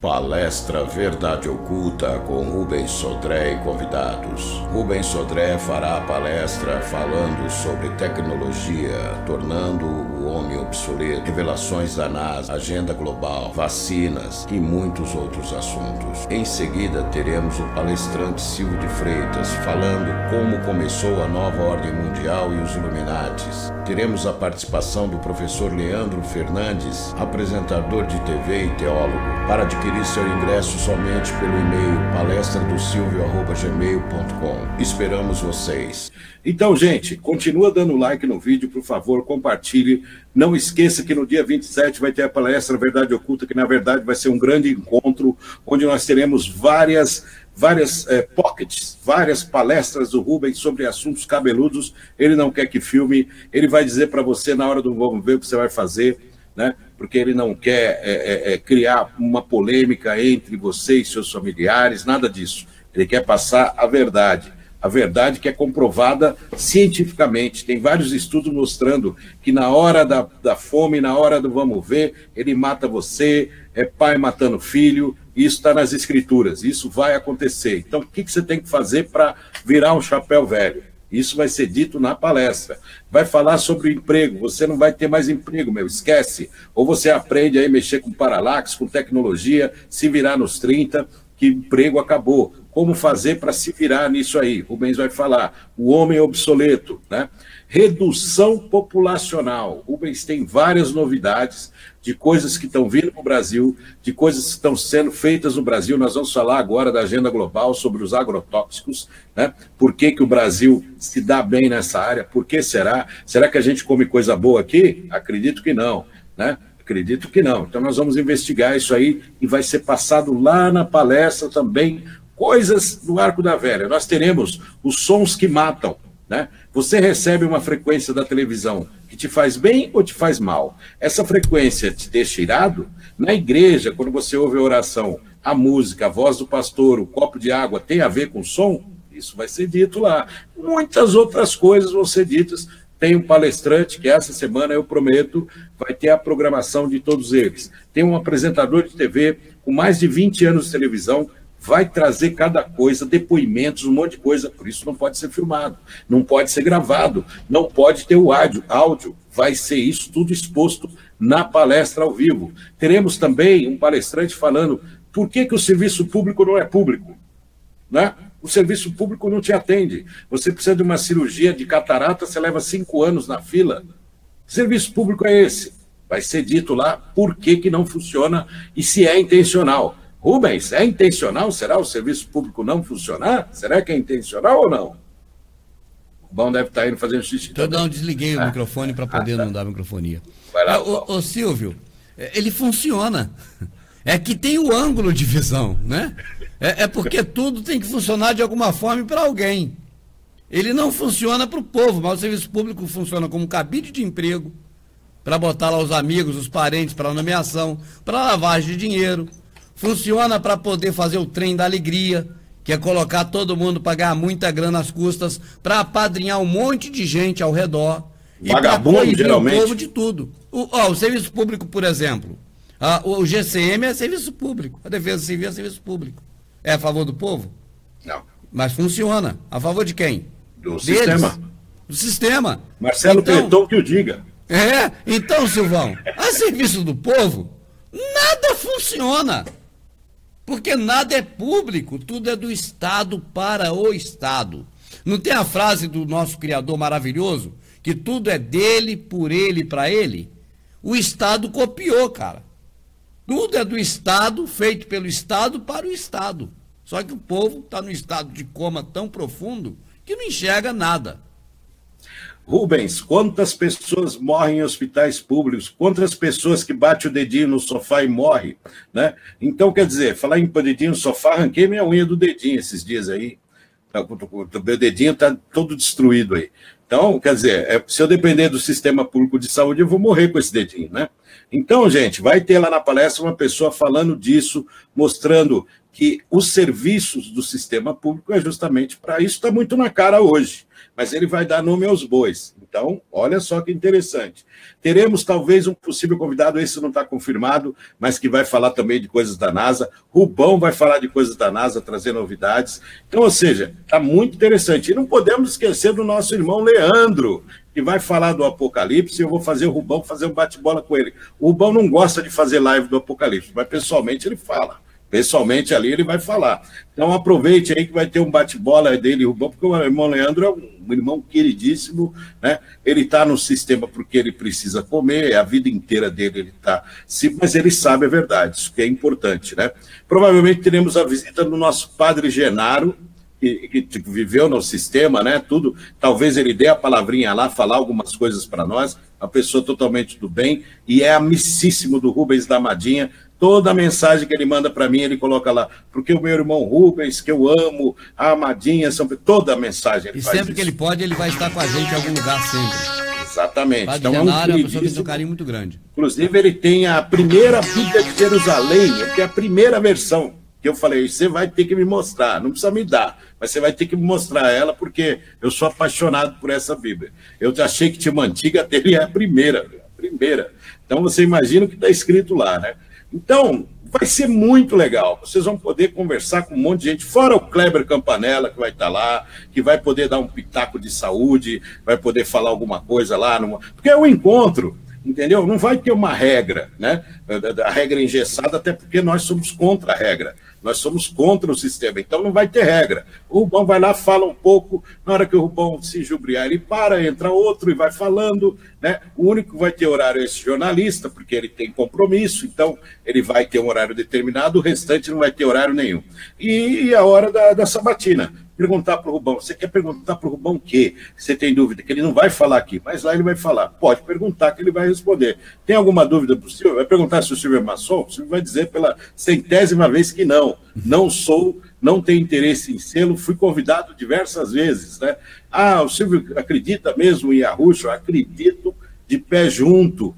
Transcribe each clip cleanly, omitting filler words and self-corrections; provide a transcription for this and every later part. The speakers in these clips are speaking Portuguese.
Palestra Verdade Oculta com Rubens Sodré e convidados. Rubens Sodré fará a palestra falando sobre tecnologia, tornando o homem obsoleto, revelações da NASA, agenda global, vacinas e muitos outros assuntos. Em seguida, teremos o palestrante Silvio de Freitas falando como começou a nova ordem mundial e os Illuminatis. Teremos a participação do professor Leandro Fernandes, apresentador de TV e teólogo. Para adquirir seu ingresso somente pelo e-mail palestradosilvio@gmail.com. Esperamos vocês. Então, gente, continua dando like no vídeo, por favor, compartilhe. Não esqueça que no dia 27 vai ter a palestra Verdade Oculta, que na verdade vai ser um grande encontro, onde nós teremos várias pockets, várias palestras do Rubens sobre assuntos cabeludos. Ele não quer que filme, ele vai dizer para você na hora do vamos ver o que você vai fazer, né? Porque ele não quer criar uma polêmica entre você e seus familiares, nada disso. Ele quer passar a verdade que é comprovada cientificamente. Tem vários estudos mostrando que na hora da fome, na hora do vamos ver, ele mata você, é pai matando filho, isso está nas escrituras, isso vai acontecer. Então, o que você tem que fazer para virar um chapéu velho? Isso vai ser dito na palestra. Vai falar sobre emprego. Você não vai ter mais emprego, esquece. Ou você aprende a mexer com paralaxe, com tecnologia, se virar nos 30, que emprego acabou. Como fazer para se virar nisso aí? Rubens vai falar. O homem obsoleto, né? Redução populacional. Rubens tem várias novidades de coisas que estão vindo para o Brasil, de coisas que estão sendo feitas no Brasil. Nós vamos falar agora da agenda global sobre os agrotóxicos, né? Por que o Brasil se dá bem nessa área? Por que será? Será que a gente come coisa boa aqui? Acredito que não, né? Acredito que não. Então nós vamos investigar isso aí e vai ser passado lá na palestra também coisas do Arco da Velha. Nós teremos os sons que matam, né? Você recebe uma frequência da televisão que te faz bem ou te faz mal? Essa frequência te deixa irado? Na igreja, quando você ouve a oração, a música, a voz do pastor, o copo de água, tem a ver com som? Isso vai ser dito lá. Muitas outras coisas vão ser ditas. Tem um palestrante que essa semana, eu prometo, vai ter a programação de todos eles. Tem um apresentador de TV com mais de 20 anos de televisão, vai trazer cada coisa, depoimentos, um monte de coisa, por isso não pode ser filmado, não pode ser gravado, não pode ter o áudio, vai ser isso tudo exposto na palestra ao vivo. Teremos também um palestrante falando por que o serviço público não é público, né? O serviço público não te atende, você precisa de uma cirurgia de catarata, você leva 5 anos na fila. Que serviço público é esse? Vai ser dito lá por que não funciona e se é intencional. Rubens, é intencional? Será o serviço público não funcionar? Será que é intencional ou não? O Bão deve estar indo fazendo xixi. Eu não desliguei o microfone para poder não dar microfonia. Vai lá, ô Silvio, ele funciona. É que tem o ângulo de visão, né? É porque tudo tem que funcionar de alguma forma para alguém. Ele não funciona para o povo, mas o serviço público funciona como cabide de emprego, para botar lá os amigos, os parentes, para nomeação, para lavagem de dinheiro. Funciona para poder fazer o trem da alegria, que é colocar todo mundo para ganhar muita grana às custas, para apadrinhar um monte de gente ao redor. Vagabundo, geralmente. O povo de tudo. O serviço público, por exemplo. O GCM é serviço público. A Defesa Civil é serviço público. É a favor do povo? Não. Mas funciona. A favor de quem? Do sistema. Do sistema. Marcelo Preton que o diga. Então, Silvão, a serviço do povo, nada funciona. Porque nada é público, tudo é do Estado para o Estado. Não tem a frase do nosso criador maravilhoso, que tudo é dele, por ele, para ele? O Estado copiou, cara. Tudo é do Estado, feito pelo Estado para o Estado. Só que o povo está num estado de coma tão profundo que não enxerga nada. Rubens, quantas pessoas morrem em hospitais públicos? Quantas pessoas que batem o dedinho no sofá e morrem, né? Então, quer dizer, falar em dedinho no sofá, arranquei minha unha do dedinho esses dias aí. Meu dedinho está todo destruído aí. Então, quer dizer, se eu depender do sistema público de saúde, eu vou morrer com esse dedinho, né? Então, gente, vai ter lá na palestra uma pessoa falando disso, mostrando que os serviços do sistema público é justamente para isso, está muito na cara hoje, mas ele vai dar nome aos bois. Então, olha só que interessante. Teremos talvez um possível convidado, esse não está confirmado, mas que vai falar também de coisas da NASA. Rubão vai falar de coisas da NASA, trazer novidades. Então, ou seja, está muito interessante. E não podemos esquecer do nosso irmão Leandro, que vai falar do Apocalipse, e eu vou fazer o Rubão fazer um bate-bola com ele. O Rubão não gosta de fazer live do Apocalipse, mas pessoalmente ele fala. Pessoalmente ali ele vai falar. Então aproveite aí que vai ter um bate-bola dele, Rubão, porque o irmão Leandro é um irmão queridíssimo, né? Ele está no sistema porque ele precisa comer, a vida inteira dele ele está... Mas ele sabe a verdade, isso que é importante, né? Provavelmente teremos a visita do nosso padre Genaro, que viveu no sistema, né? Tudo. Talvez ele dê a palavrinha lá, falar algumas coisas para nós, uma pessoa totalmente do bem, e é amicíssimo do Rubens da Amadinha. Toda a mensagem que ele manda para mim, ele coloca lá, porque o meu irmão Rubens, que eu amo, a Amadinha, toda a mensagem ele e faz sempre que ele pode, ele vai estar com a gente em algum lugar sempre. Exatamente. Padre Então, Genaro é uma pessoa que tem um carinho muito grande. Inclusive, ele tem a primeira Bíblia de Jerusalém, ele tem a primeira versão, que eu falei, você vai ter que me mostrar, não precisa me dar, mas você vai ter que me mostrar ela, porque eu sou apaixonado por essa Bíblia. Eu achei que tinha uma antiga, dele é a primeira. Então, você imagina o que está escrito lá, né? Então, vai ser muito legal. Vocês vão poder conversar com um monte de gente, fora o Kleber Campanella, que vai estar lá, que vai poder dar um pitaco de saúde, vai poder falar alguma coisa lá. Porque é um encontro, entendeu? Não vai ter uma regra, né? A regra engessada, até porque nós somos contra a regra. Nós somos contra o sistema, então não vai ter regra. O Rubão vai lá, fala um pouco, na hora que o Rubão se injubriar, ele para, entra outro e vai falando, né? O único que vai ter horário é esse jornalista, porque ele tem compromisso, então ele vai ter um horário determinado, o restante não vai ter horário nenhum. E a hora da sabatina. Perguntar para o Rubão, você quer perguntar para o Rubão o quê? Você tem dúvida? Que ele não vai falar aqui, mas lá ele vai falar. Pode perguntar que ele vai responder. Tem alguma dúvida para o Silvio? Vai perguntar se o Silvio é maçom? O Silvio vai dizer pela 100ª vez que não. Não sou, não tenho interesse em sê-lo, fui convidado diversas vezes, né? Ah, o Silvio acredita mesmo em Arrucho? Acredito de pé junto.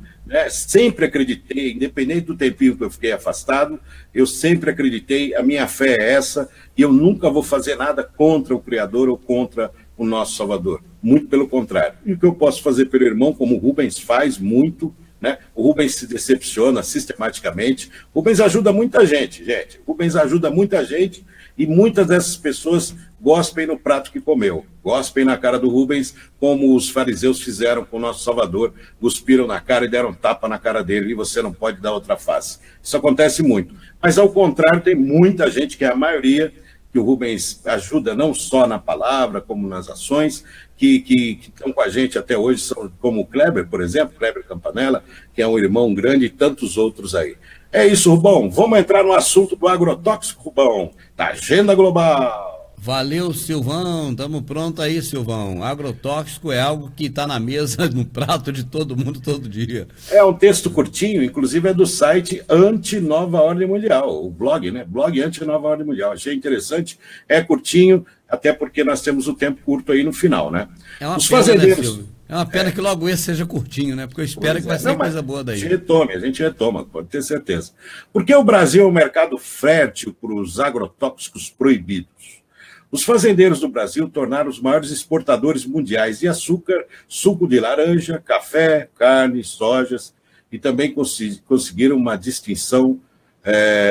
Sempre acreditei, independente do tempinho que eu fiquei afastado, eu sempre acreditei, a minha fé é essa, e eu nunca vou fazer nada contra o Criador ou contra o nosso Salvador. Muito pelo contrário. E o que eu posso fazer pelo irmão, como o Rubens faz muito, né? O Rubens se decepciona sistematicamente. O Rubens ajuda muita gente. O Rubens ajuda muita gente e muitas dessas pessoas gospem no prato que comeu, gospem na cara do Rubens, como os fariseus fizeram com o nosso Salvador, cuspiram na cara e deram tapa na cara dele, e você não pode dar outra face. Isso acontece muito. Mas, ao contrário, tem muita gente, que é a maioria, que o Rubens ajuda não só na palavra, como nas ações, que estão com a gente até hoje, são, como o Kleber, por exemplo, Kleber Campanella, que é um irmão grande, e tantos outros aí. É isso, Rubão. Vamos entrar no assunto do agrotóxico, Rubão, da Agenda Global. Valeu, Silvão. Estamos prontos aí, Silvão. Agrotóxico é algo que está na mesa, no prato de todo mundo, todo dia. É um texto curtinho, inclusive é do site Anti-Nova Ordem Mundial, o blog, né? Blog Anti-Nova Ordem Mundial. Achei interessante, é curtinho, até porque nós temos o tempo curto aí no final, né? É uma pena, né, Silvio? É uma pena que logo esse seja curtinho, né? Porque eu espero que vai ser coisa boa daí. A gente retoma, pode ter certeza. Porque o Brasil é um mercado fértil para os agrotóxicos proibidos. Os fazendeiros do Brasil tornaram os maiores exportadores mundiais de açúcar, suco de laranja, café, carne, sojas, e também conseguiram uma distinção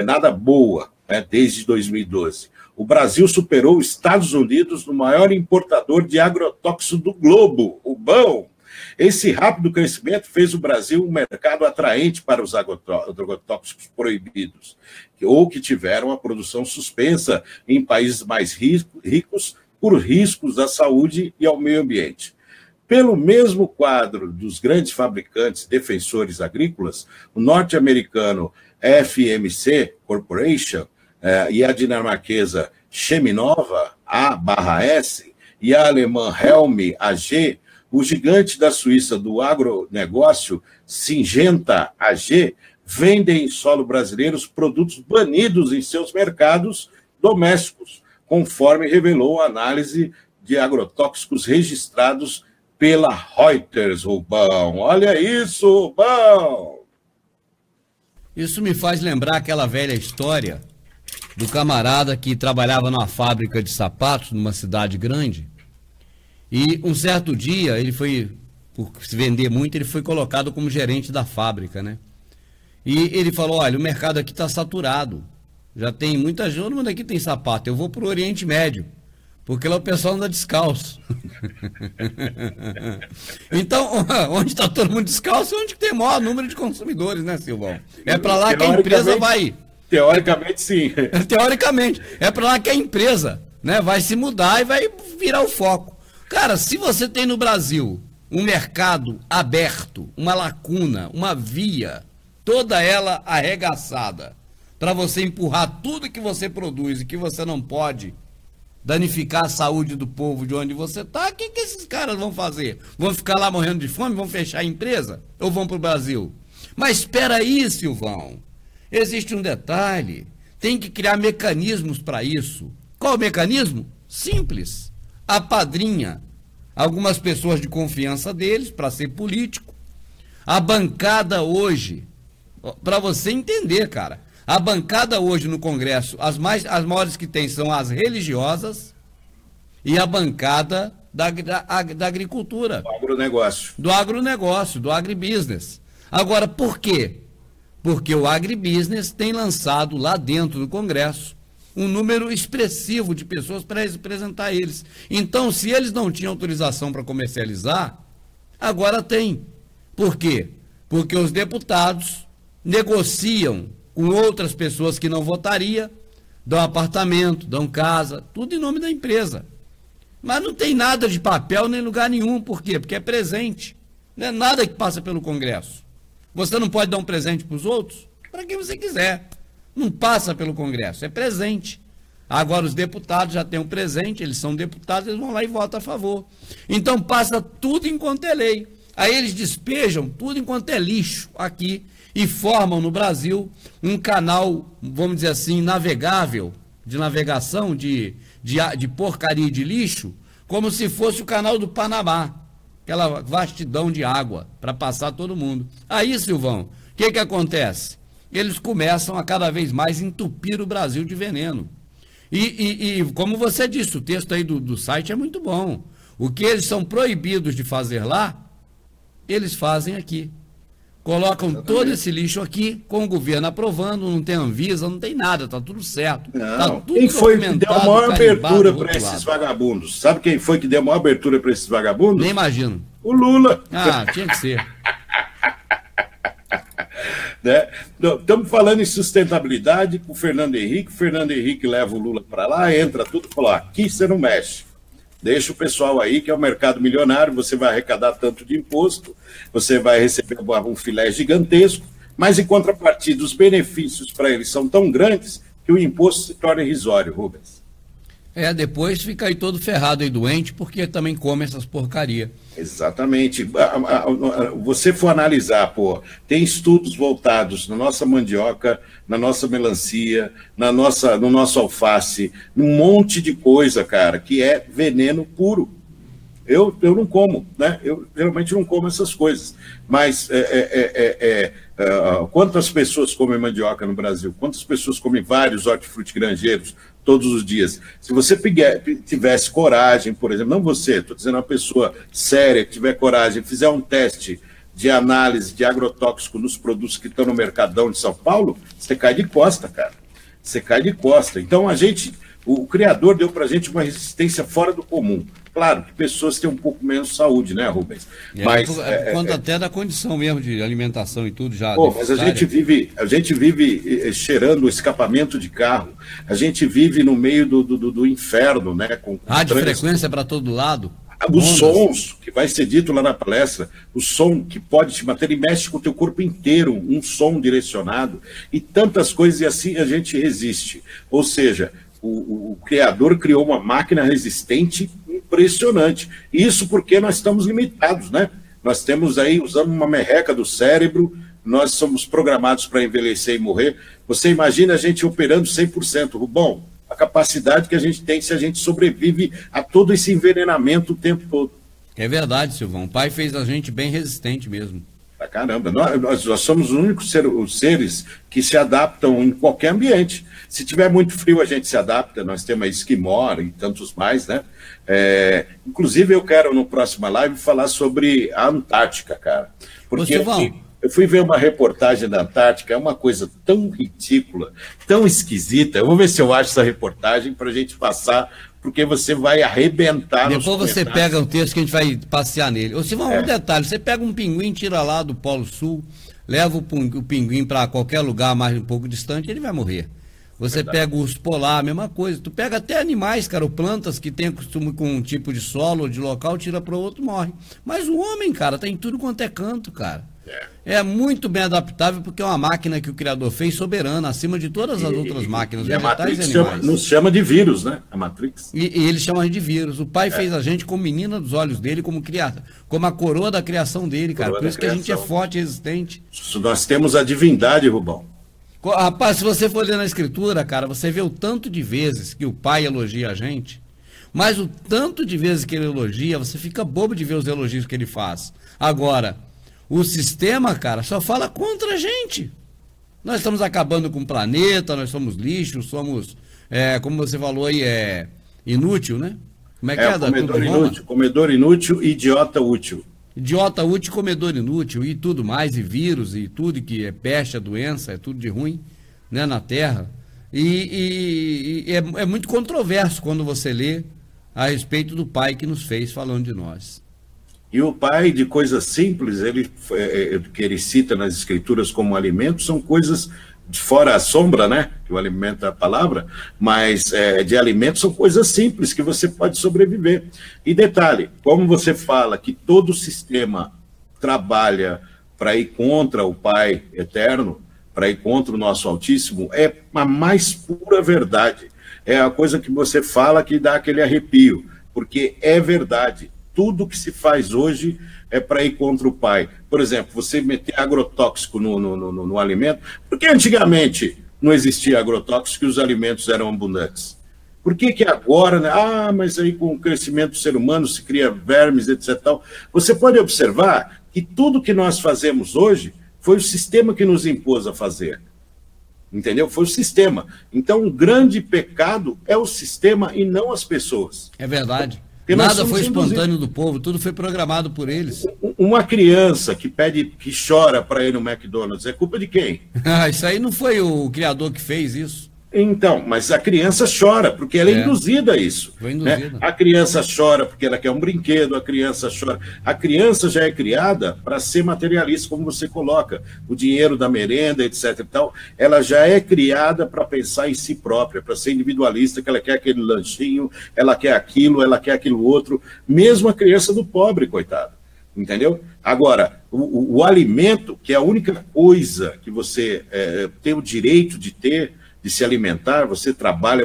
nada boa, né, desde 2012. O Brasil superou os Estados Unidos no maior importador de agrotóxicos do globo, o BAM. Esse rápido crescimento fez o Brasil um mercado atraente para os agrotóxicos proibidos, ou que tiveram a produção suspensa em países mais ricos por riscos à saúde e ao meio ambiente. Pelo mesmo quadro dos grandes fabricantes defensores agrícolas, o norte-americano FMC Corporation e a dinamarquesa Cheminova, A/S, e a alemã Helm AG, o gigante da Suíça do agronegócio, Syngenta AG, vendem em solo brasileiro os produtos banidos em seus mercados domésticos, conforme revelou a análise de agrotóxicos registrados pela Reuters, Rubão. Olha isso, Rubão! Isso me faz lembrar aquela velha história do camarada que trabalhava numa fábrica de sapatos, numa cidade grande, e um certo dia, ele foi, por se vender muito, ele foi colocado como gerente da fábrica, né? E ele falou, olha, o mercado aqui está saturado, já tem muita gente, todo mundo aqui tem sapato, eu vou para o Oriente Médio, porque lá o pessoal anda descalço. Então, onde está todo mundo descalço é onde tem o maior número de consumidores, né, Silvão? É para lá que a empresa vai... Teoricamente, sim. Teoricamente. É para lá que a empresa, né, vai se mudar e vai virar o foco. Cara, se você tem no Brasil um mercado aberto, uma lacuna, uma via, toda ela arregaçada, para você empurrar tudo que você produz e que você não pode danificar a saúde do povo de onde você está, o que esses caras vão fazer? Vão ficar lá morrendo de fome? Vão fechar a empresa? Ou vão para o Brasil? Mas espera aí, Silvão. Existe um detalhe. Tem que criar mecanismos para isso. Qual o mecanismo? Simples. Apadrinha algumas pessoas de confiança deles para ser político. A bancada hoje, para você entender, cara, a bancada hoje no Congresso, as maiores que tem são as religiosas e a bancada da agricultura. Do agronegócio, do agribusiness. Agora, por quê? Porque o agribusiness tem lançado lá dentro do Congresso um número expressivo de pessoas para representar eles. Então, se eles não tinham autorização para comercializar, agora tem. Por quê? Porque os deputados negociam com outras pessoas que não votariam, dão apartamento, dão casa, tudo em nome da empresa. Mas não tem nada de papel nem lugar nenhum. Por quê? Porque é presente. Não é nada que passa pelo Congresso. Você não pode dar um presente para os outros? Para quem você quiser. Não passa pelo Congresso, é presente. Agora os deputados já têm um presente, eles são deputados, eles vão lá e votam a favor. Então passa tudo enquanto é lei. Aí eles despejam tudo enquanto é lixo aqui e formam no Brasil um canal, vamos dizer assim, navegável, de navegação de porcaria e de lixo, como se fosse o canal do Panamá, aquela vastidão de água para passar todo mundo. Aí, Silvão, o que acontece? Eles começam a cada vez mais entupir o Brasil de veneno. E como você disse, o texto aí do site é muito bom. O que eles são proibidos de fazer lá, eles fazem aqui. Colocam todo esse lixo aqui, com o governo aprovando, não tem Anvisa, não tem nada, tá tudo certo. Não. Tá tudo quem foi que deu a maior abertura para esses vagabundos? Sabe quem foi que deu a maior abertura para esses vagabundos? Nem imagino. O Lula. Ah, tinha que ser. Né? Estamos falando em sustentabilidade com o Fernando Henrique. O Fernando Henrique leva o Lula para lá, entra tudo e fala: aqui você não mexe. Deixa o pessoal aí, que é o mercado milionário, você vai arrecadar tanto de imposto, você vai receber um filé gigantesco, mas em contrapartida, os benefícios para eles são tão grandes que o imposto se torna irrisório, Rubens. Depois fica aí todo ferrado e doente, porque também come essas porcaria. Exatamente. Você for analisar, tem estudos voltados na nossa mandioca, na nossa melancia, no nosso alface, um monte de coisa, cara, que é veneno puro. Eu não como, né? Eu geralmente não como essas coisas. Mas quantas pessoas comem mandioca no Brasil? Quantas pessoas comem vários hortifruti granjeiros todos os dias? Se você tivesse coragem, por exemplo, não você, estou dizendo uma pessoa séria que tiver coragem, fizer um teste de análise de agrotóxico nos produtos que estão no Mercadão de São Paulo, você cai de costa, cara. Você cai de costa. Então o Criador deu pra gente uma resistência fora do comum. Claro que pessoas têm um pouco menos saúde, né, Rubens? Mas por conta até da condição mesmo de alimentação e tudo já. Mas a gente vive cheirando o escapamento de carro, a gente vive no meio do inferno, né? Com frequência para todo lado. Os sons, que vai ser dito lá na palestra, o som que pode te bater, ele mexe com o teu corpo inteiro, um som direcionado, e tantas coisas, e assim a gente resiste. Ou seja, o Criador criou uma máquina resistente impressionante. Isso porque nós estamos limitados, né? Nós temos aí, usando uma merreca do cérebro, nós somos programados para envelhecer e morrer. Você imagina a gente operando 100%. Bom, a capacidade que a gente tem se a gente sobrevive a todo esse envenenamento o tempo todo. É verdade, Silvão. O pai fez a gente bem resistente mesmo. Pra caramba. Nós somos os únicos os seres que se adaptam em qualquer ambiente. Se tiver muito frio, a gente se adapta. Nós temos a esquimó e tantos mais, né? Inclusive, eu quero, no próximo live, falar sobre a Antártica, cara. Porque eu fui ver uma reportagem da Antártica, é uma coisa tão ridícula, tão esquisita. Eu vou ver se eu acho essa reportagem para a gente passar, porque você vai arrebentar. Depois você pega o texto que a gente vai passear nele. Ou se vão um detalhe, você pega um pinguim, tira lá do Polo Sul, leva o pinguim para qualquer lugar mais um pouco distante, ele vai morrer. Você pega o urso polar, a mesma coisa. Tu pega até animais, cara, ou plantas que tem costume com um tipo de solo ou de local, tira para o outro, morre. Mas o homem, cara, tá em tudo quanto é canto, cara. É muito bem adaptável porque é uma máquina que o Criador fez soberana, acima de todas as outras máquinas, vegetais e animais. Nos chama de vírus, né? A Matrix. E eles chamam de vírus. O pai fez a gente como menina dos olhos dele, como a coroa da criação dele, cara. Por isso que a gente é forte e resistente. Nós temos a divindade, Rubão. Rapaz, se você for ler na escritura, cara, você vê o tanto de vezes que o pai elogia a gente, mas o tanto de vezes que ele elogia, você fica bobo de ver os elogios que ele faz. Agora, o sistema, cara, só fala contra a gente. Nós estamos acabando com o planeta, nós somos lixo, somos, como você falou aí, inútil, né? Como é que comedor inútil e idiota útil. Idiota útil, comedor inútil e tudo mais, e vírus e tudo que é peste, a doença, é tudo de ruim, né, na Terra. E é muito controverso quando você lê a respeito do pai que nos fez falando de nós. E o pai, de coisas simples, que ele cita nas escrituras como alimento, são coisas de fora a sombra, né? Que o alimento é a palavra, mas de alimento são coisas simples que você pode sobreviver. E detalhe, como você fala que todo o sistema trabalha para ir contra o Pai Eterno, para ir contra o nosso Altíssimo, é a mais pura verdade. É a coisa que você fala que dá aquele arrepio, porque é verdade. Tudo que se faz hoje é para ir contra o Pai. Por exemplo, você meter agrotóxico no alimento, porque antigamente não existia agrotóxico e os alimentos eram abundantes. Por que agora, né? Mas aí com o crescimento do ser humano se cria vermes, etc. Tal. Você pode observar que tudo que nós fazemos hoje foi o sistema que nos impôs a fazer. Entendeu? Foi o sistema. Então, o grande pecado é o sistema e não as pessoas. É verdade. Nada foi espontâneo do povo, tudo foi programado por eles. Uma criança que chora para ir no McDonald's, é culpa de quem? Isso aí não foi o criador que fez isso. Então, mas a criança chora, porque ela é induzida a isso. Foi induzida. Né? A criança chora porque ela quer um brinquedo, a criança chora. A criança já é criada para ser materialista, como você coloca. O dinheiro da merenda, etc. e tal, ela já é criada para pensar em si própria, para ser individualista, que ela quer aquele lanchinho, ela quer aquilo outro. Mesmo a criança do pobre, coitado. Entendeu? Agora, o alimento, que é a única coisa que você tem o direito de ter, de se alimentar, você trabalha,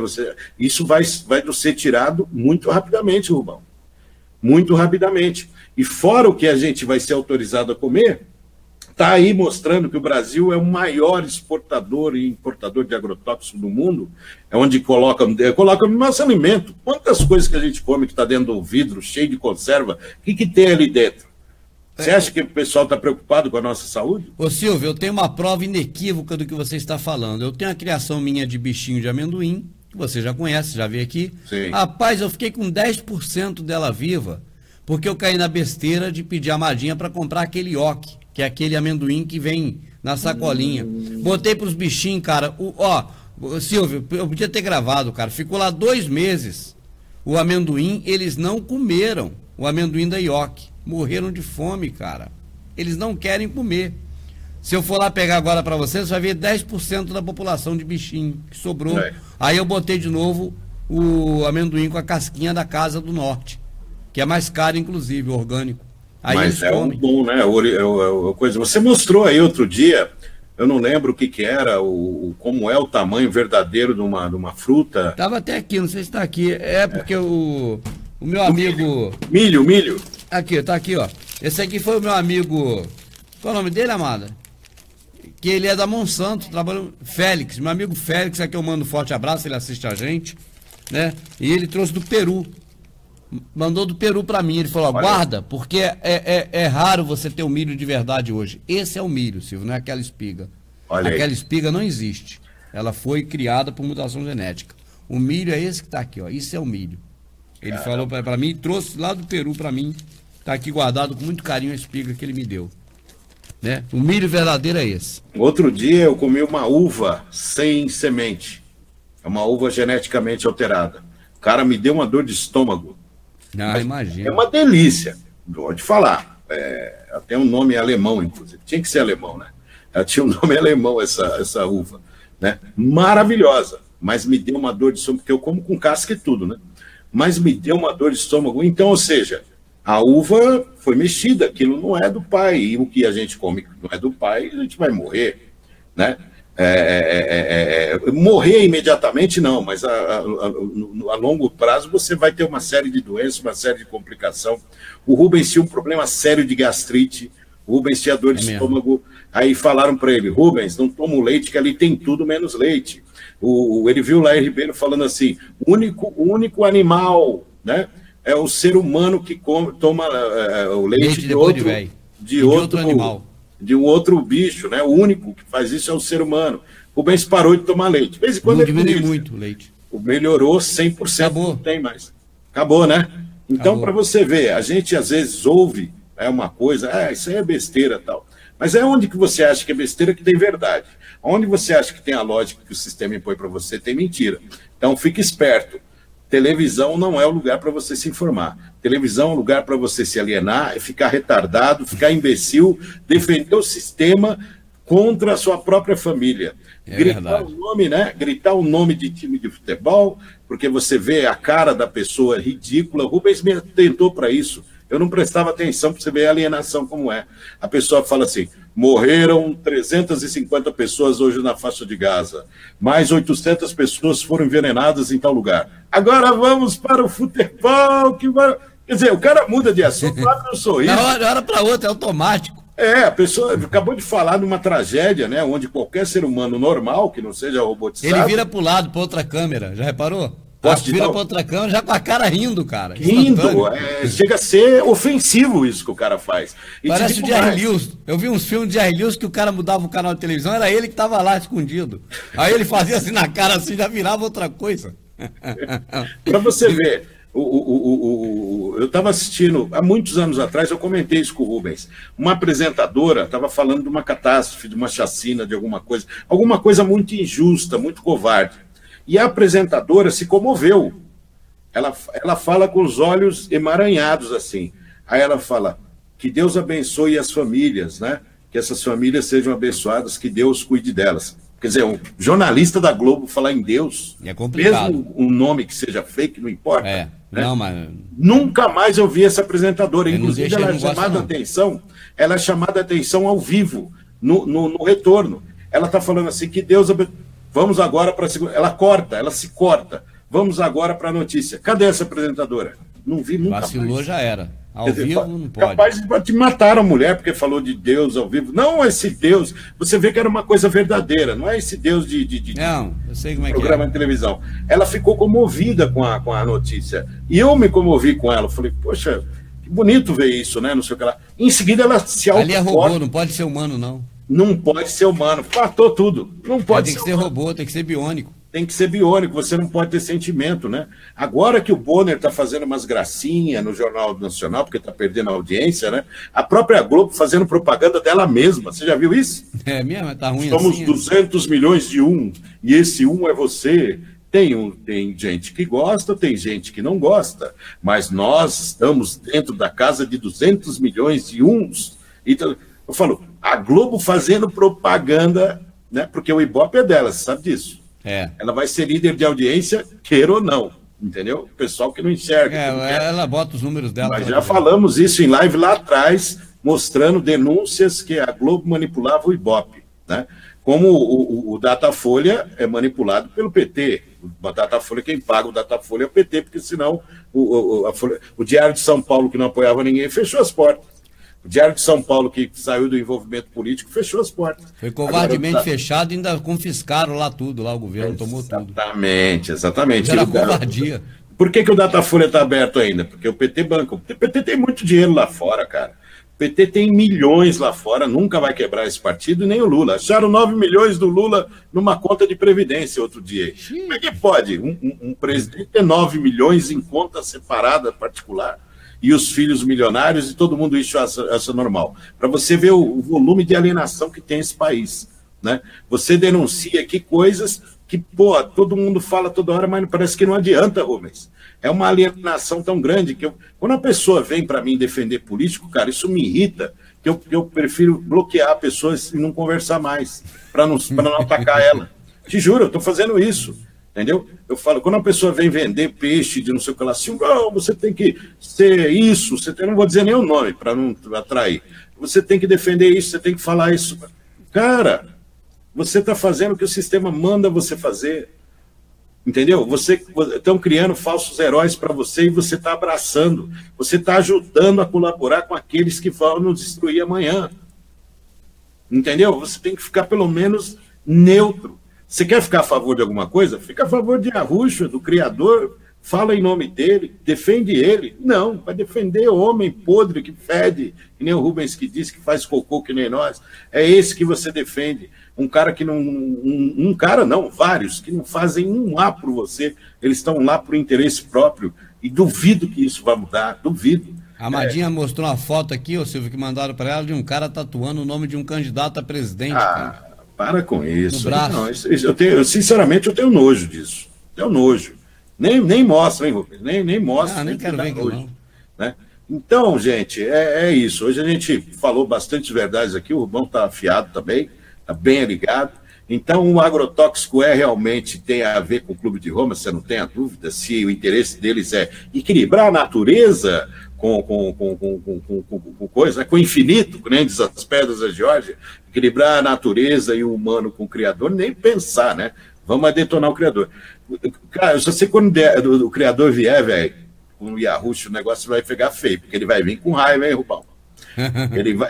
isso vai ser tirado muito rapidamente, Rubão. Muito rapidamente. E fora o que a gente vai ser autorizado a comer, está aí mostrando que o Brasil é o maior exportador e importador de agrotóxicos do mundo, é onde coloca no nosso alimento. Quantas coisas que a gente come que está dentro do vidro, cheio de conserva, o que tem ali dentro? Você acha que o pessoal está preocupado com a nossa saúde? Ô Silvio, eu tenho uma prova inequívoca do que você está falando. Eu tenho a criação minha de bichinho de amendoim, que você já conhece, já veio aqui. Sim. Rapaz, eu fiquei com 10% dela viva, porque eu caí na besteira de pedir a Madinha para comprar aquele ioki, que é aquele amendoim que vem na sacolinha. Botei para os bichinhos, cara. Silvio, eu podia ter gravado, cara. Ficou lá 2 meses. O amendoim, eles não comeram. O amendoim da ioki. Morreram de fome, cara. Eles não querem comer. Se eu for lá pegar agora para vocês, você vai ver 10% da população de bichinho que sobrou. Aí eu botei de novo o amendoim com a casquinha da Casa do Norte, que é mais caro, inclusive, orgânico. Aí mas um bom, né? Coisa. Você mostrou aí outro dia, eu não lembro o que era, como é o tamanho verdadeiro de uma fruta. Estava até aqui, não sei se está aqui. É porque o meu amigo... Milho. Aqui, tá aqui, ó. Esse aqui foi o meu amigo... Qual é o nome dele, amada? Que ele é da Monsanto, trabalha... Félix, meu amigo Félix, aqui eu mando um forte abraço, ele assiste a gente, né? E ele trouxe do Peru. Mandou do Peru para mim. Ele falou: ó, guarda, porque é raro você ter o milho de verdade hoje. Esse é o milho, Silvio, não é aquela espiga. Aquela espiga não existe. Ela foi criada por mutação genética. O milho é esse que está aqui, ó. Isso é o milho. Ele falou para mim, trouxe lá do Peru para mim. Está aqui guardado com muito carinho a espiga que ele me deu. Né? O milho verdadeiro é esse. Outro dia eu comi uma uva sem semente. É uma uva geneticamente alterada. O cara me deu uma dor de estômago. Ah, imagina. É uma delícia, pode falar. Tem um nome alemão, inclusive. Tinha que ser alemão, né? Ela tinha um nome alemão, essa uva. Né? Maravilhosa. Mas me deu uma dor de estômago, porque eu como com casca e tudo, né? Mas me deu uma dor de estômago. Então, ou seja, a uva foi mexida, aquilo não é do pai. E o que a gente come que não é do pai, a gente vai morrer, né? Morrer imediatamente não, mas a longo prazo você vai ter uma série de doenças, uma série de complicação. O Rubens tinha um problema sério de gastrite, o Rubens tinha dor de estômago, aí falaram para ele: Rubens, não toma o leite, que ali tem tudo menos leite. Ele viu lá Ribeiro falando assim: o único animal, né, é o ser humano que toma o leite de outro animal. De um outro bicho, né? O único que faz isso é o ser humano. O Rubens parou de tomar leite. De vez em quando não diminui muito o leite. Melhorou 100%, acabou. Não tem mais. Acabou, né? Então, para você ver, a gente às vezes ouve uma coisa, isso aí é besteira tal. Mas é onde que você acha que é besteira que tem verdade. Onde você acha que tem a lógica que o sistema impõe para você, tem mentira. Então, fique esperto. Televisão não é o lugar para você se informar. Televisão é um lugar para você se alienar, ficar retardado, ficar imbecil, defender o sistema contra a sua própria família. Gritar o nome, né? Gritar o nome de time de futebol, porque você vê a cara da pessoa ridícula. O Rubens me tentou para isso. Eu não prestava atenção para você ver a alienação como é. A pessoa fala assim: morreram 350 pessoas hoje na faixa de Gaza. Mais 800 pessoas foram envenenadas em tal lugar. Agora vamos para o futebol. Quer dizer, o cara muda de assunto, abre um sorriso. De uma hora para outra, é automático. A pessoa acabou de falar de uma tragédia, né? Onde qualquer ser humano normal, que não seja robotizado... Ele vira para o lado, para outra câmera, já reparou? Vira para outra câmera, já com a cara rindo, cara. Rindo, chega a ser ofensivo isso que o cara faz. E parece o Jerry Lewis. Eu vi uns filmes de Jerry Lewis que o cara mudava o canal de televisão, era ele que estava lá escondido. Aí ele fazia assim na cara, assim, já virava outra coisa. Para você ver, eu estava assistindo, há muitos anos atrás, eu comentei isso com o Rubens. Uma apresentadora estava falando de uma catástrofe, de uma chacina, de alguma coisa muito injusta, muito covarde. E a apresentadora se comoveu. Ela fala com os olhos emaranhados assim. Aí ela fala: que Deus abençoe as famílias, né? Que essas famílias sejam abençoadas, que Deus cuide delas. Quer dizer, um jornalista da Globo falar em Deus, é complicado. Mesmo um nome que seja fake, não importa. Né? Não, mas... Nunca mais eu vi essa apresentadora. Inclusive, ela é chamada a atenção ao vivo, no retorno. Ela está falando assim: que Deus abençoe. Vamos agora para a segunda. Ela se corta. Vamos agora para a notícia. Cadê essa apresentadora? Não vi nunca. Vacilou, mais. Já era. Ao vivo não pode. Capaz de matar a mulher porque falou de Deus ao vivo. Não esse Deus. Você vê que era uma coisa verdadeira. Não é esse Deus não, eu sei como é programa que é. de televisão. Ela ficou comovida com a notícia. E eu me comovi com ela. Eu falei: poxa, que bonito ver isso, né? Não sei o que lá. Em seguida ela se Ali é robô, não pode ser humano, não. Não pode ser humano. Matou tudo. Não pode ser. Tem que ser robô, tem que ser biônico. Tem que ser biônico, você não pode ter sentimento, né? Agora que o Bonner está fazendo umas gracinhas no Jornal Nacional, porque está perdendo a audiência, né? A própria Globo fazendo propaganda dela mesma. Você já viu isso? É mesmo? Tá ruim. Somos assim, 200 milhões de um, e esse um é você. Tem gente que gosta, tem gente que não gosta, mas nós estamos dentro da casa de 200 milhões de uns. Então, eu falo, a Globo fazendo propaganda, né? Porque o Ibope é dela, você sabe disso. Ela vai ser líder de audiência, queira ou não, entendeu? O pessoal que não enxerga. Ela bota os números dela. Mas já falamos isso em live lá atrás, mostrando denúncias que a Globo manipulava o Ibope, né? Como o Datafolha é manipulado pelo PT. O Datafolha, quem paga o Datafolha é o PT, porque senão o Diário de São Paulo, que não apoiava ninguém, fechou as portas. O Diário de São Paulo, que saiu do envolvimento político, fechou as portas. Foi covardemente fechado e ainda confiscaram lá tudo, lá o governo tomou tudo. Exatamente. Era covardia. Por que o Datafolha está aberto ainda? Porque o PT banca. O PT tem muito dinheiro lá fora, cara. O PT tem milhões lá fora, nunca vai quebrar esse partido, nem o Lula. Acharam 9 milhões do Lula numa conta de previdência outro dia. Como é que pode um presidente ter 9 milhões em conta separada particular e os filhos milionários e todo mundo isso acha normal? Para você ver o volume de alienação que tem esse país, né? Você denuncia aqui coisas que, pô, todo mundo fala toda hora, mas parece que não adianta, Rubens. É uma alienação tão grande que quando a pessoa vem para mim defender político, cara, isso me irrita, que eu prefiro bloquear a pessoa e não conversar mais, para não atacar ela. Te juro, eu estou fazendo isso, entendeu? Eu falo, quando a pessoa vem vender peixe de não sei o que lá, assim, não, você tem que ser isso, não vou dizer nem o nome para não atrair, você tem que defender isso, você tem que falar isso. Cara, você está fazendo o que o sistema manda você fazer. Entendeu? Estão criando falsos heróis para você e você está abraçando. Você está ajudando a colaborar com aqueles que vão nos destruir amanhã. Entendeu? Você tem que ficar pelo menos neutro. Você quer ficar a favor de alguma coisa? Fica a favor de Arrucho, do criador, fala em nome dele, defende ele. Não, vai defender o homem podre que fede, que nem o Rubens que disse que faz cocô que nem nós. É esse que você defende. Um cara que não... vários, que não fazem um A por você. Eles estão lá por interesse próprio. E duvido que isso vai mudar, duvido. A Madinha mostrou uma foto aqui, ô Silvio, que mandaram para ela de um cara tatuando o nome de um candidato a presidente. Cara. Para com isso. No braço. Não, sinceramente, eu tenho nojo disso. Tenho nojo. Nem mostra, hein, Rubens? Nem mostra. Nem quero ver nojo, não. Né? Então, gente, é isso. Hoje a gente falou bastante verdades aqui, o Rubão está afiado também. Está bem ligado. Então, o agrotóxico realmente tem a ver com o Clube de Roma, você não tem a dúvida, se o interesse deles é equilibrar a natureza com coisa, com o infinito, nem diz as pedras da Geórgia, equilibrar a natureza e o humano com o Criador, nem pensar, né? Vamos detonar o Criador. Cara, eu só sei quando o Criador vier, velho, com o Yahusha, o negócio vai pegar feio, porque ele vai vir com raiva, hein, Rubão?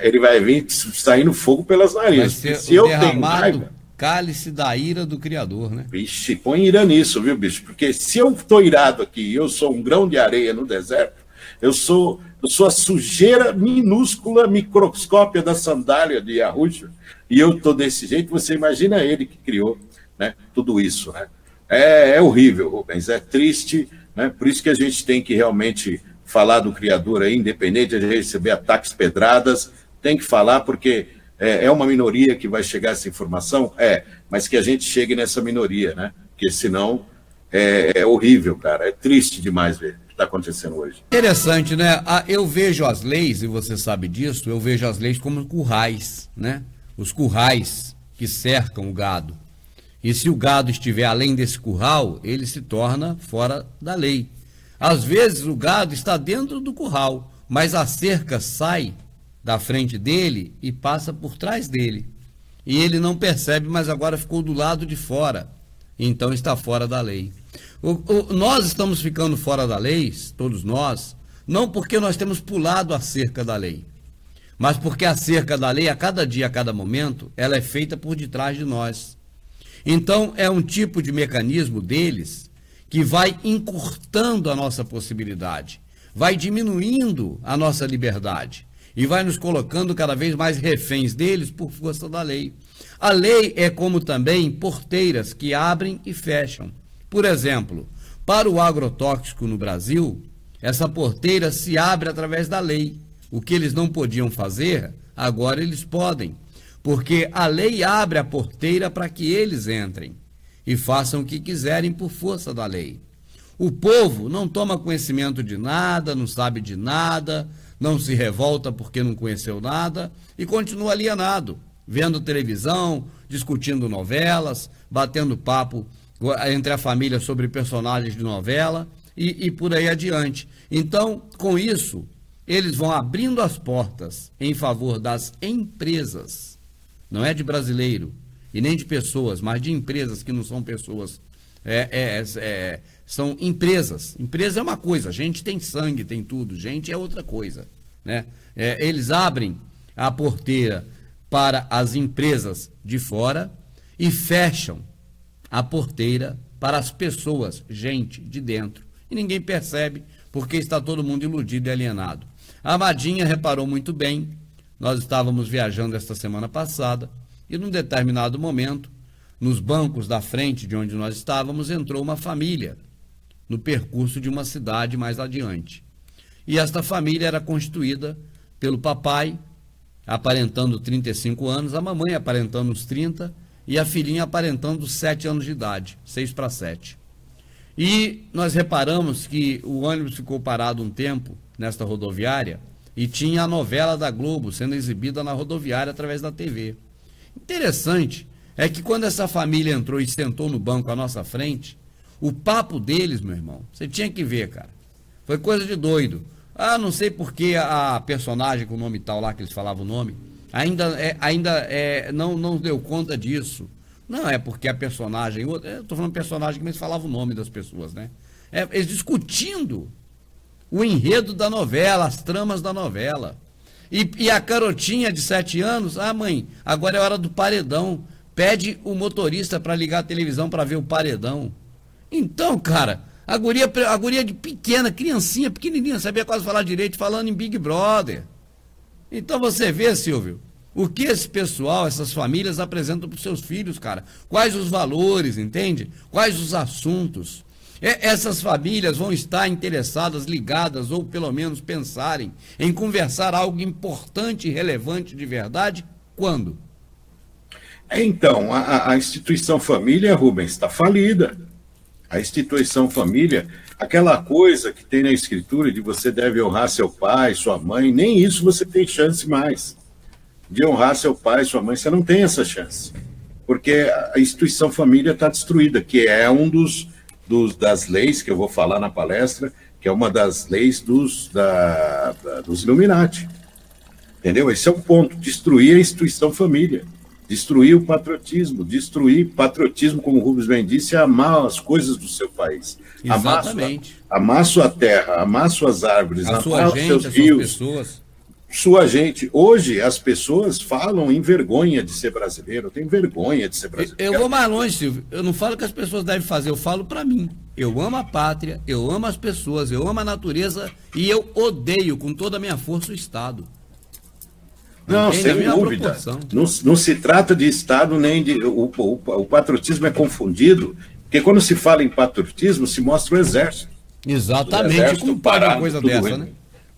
Ele vai vir saindo fogo pelas narinas. Se eu tenho raiva, cálice da ira do Criador, né? Vixe, põe ira nisso, viu, bicho? Porque se eu estou irado aqui, eu sou um grão de areia no deserto, eu sou a sujeira minúscula, microscópia da sandália de Yahusha, e eu estou desse jeito, você imagina ele que criou, né, tudo isso, né? É horrível, Rubens, é triste, né? Por isso que a gente tem que realmente falar do Criador aí, independente de receber ataques, pedradas, tem que falar porque é uma minoria que vai chegar essa informação, mas que a gente chegue nessa minoria, né? Porque senão é horrível, cara, é triste demais ver o que está acontecendo hoje. Interessante, né? Eu vejo as leis, e você sabe disso, eu vejo as leis como currais, né? Os currais que cercam o gado. E se o gado estiver além desse curral, ele se torna fora da lei. Às vezes o gado está dentro do curral, mas a cerca sai da frente dele e passa por trás dele. E ele não percebe, mas agora ficou do lado de fora. Então está fora da lei. Nós estamos ficando fora da lei, todos nós, não porque nós temos pulado a cerca da lei, mas porque a cerca da lei, a cada dia, a cada momento, ela é feita por detrás de nós. Então é um tipo de mecanismo deles que vai encurtando a nossa possibilidade, vai diminuindo a nossa liberdade e vai nos colocando cada vez mais reféns deles por força da lei. A lei é como também porteiras que abrem e fecham. Por exemplo, para o agrotóxico no Brasil, essa porteira se abre através da lei. O que eles não podiam fazer, agora eles podem, porque a lei abre a porteira para que eles entrem e façam o que quiserem por força da lei. O povo não toma conhecimento de nada, não sabe de nada, não se revolta porque não conheceu nada e continua alienado, vendo televisão, discutindo novelas, batendo papo entre a família sobre personagens de novela e por aí adiante. Então, com isso, eles vão abrindo as portas em favor das empresas, não é de brasileiro, e nem de pessoas, mas de empresas que não são pessoas, são empresas. Empresa é uma coisa, gente tem sangue, tem tudo, gente é outra coisa, né? Eles abrem a porteira para as empresas de fora e fecham a porteira para as pessoas, gente de dentro. e ninguém percebe porque está todo mundo iludido e alienado. A Amadinha reparou muito bem, nós estávamos viajando esta semana passada e num determinado momento, nos bancos da frente de onde nós estávamos, entrou uma família no percurso de uma cidade mais adiante. E esta família era constituída pelo papai, aparentando 35 anos, a mamãe aparentando os 30 e a filhinha aparentando 7 anos de idade, 6 para 7. E nós reparamos que o ônibus ficou parado um tempo nesta rodoviária e tinha a novela da Globo sendo exibida na rodoviária através da TV. Interessante é que quando essa família entrou e sentou no banco à nossa frente, o papo deles, meu irmão, você tinha que ver, cara. Foi coisa de doido. Ah, não sei por que a personagem com o nome tal lá, que eles falavam o nome, não deu conta disso. Não, é porque a personagem... Eu estou falando personagem que eles falavam o nome das pessoas, né? Eles discutindo o enredo da novela, as tramas da novela. E a garotinha de 7 anos, ah, mãe, agora é hora do paredão. Pede o motorista para ligar a televisão para ver o paredão. Então, cara, a guria de pequena, criancinha, pequenininha, sabia quase falar direito, falando em Big Brother. Então você vê, Silvio, o que esse pessoal, essas famílias apresentam para os seus filhos, cara. Quais os valores, entende? Quais os assuntos. Essas famílias vão estar interessadas, ligadas, ou pelo menos pensarem em conversar algo importante e relevante de verdade, quando? Então, a instituição família, Rubens, está falida. A instituição família, aquela coisa que tem na escritura de você deve honrar seu pai, sua mãe, nem isso você tem chance mais. De honrar seu pai, sua mãe, você não tem essa chance. Porque a instituição família está destruída, que é um das leis que eu vou falar na palestra, que é uma das leis dos Illuminati. Entendeu? Esse é o ponto, destruir a instituição família. Destruir o patriotismo, como o Rubens bem disse, é amar as coisas do seu país. Exatamente. Amar sua terra, amar suas árvores, a sua gente, seus as rios. suas pessoas. Sua gente. Hoje as pessoas falam em vergonha de ser brasileiro, eu tenho vergonha de ser brasileiro. Eu vou mais longe, Silvio. Eu não falo que as pessoas devem fazer, eu falo para mim. Eu amo a pátria, eu amo as pessoas, eu amo a natureza e eu odeio com toda a minha força o Estado. Não, sem dúvida. Não se trata de Estado nem de... O patriotismo é confundido, porque quando se fala em patriotismo, se mostra o exército. Exatamente, exército como para uma coisa dessa, né?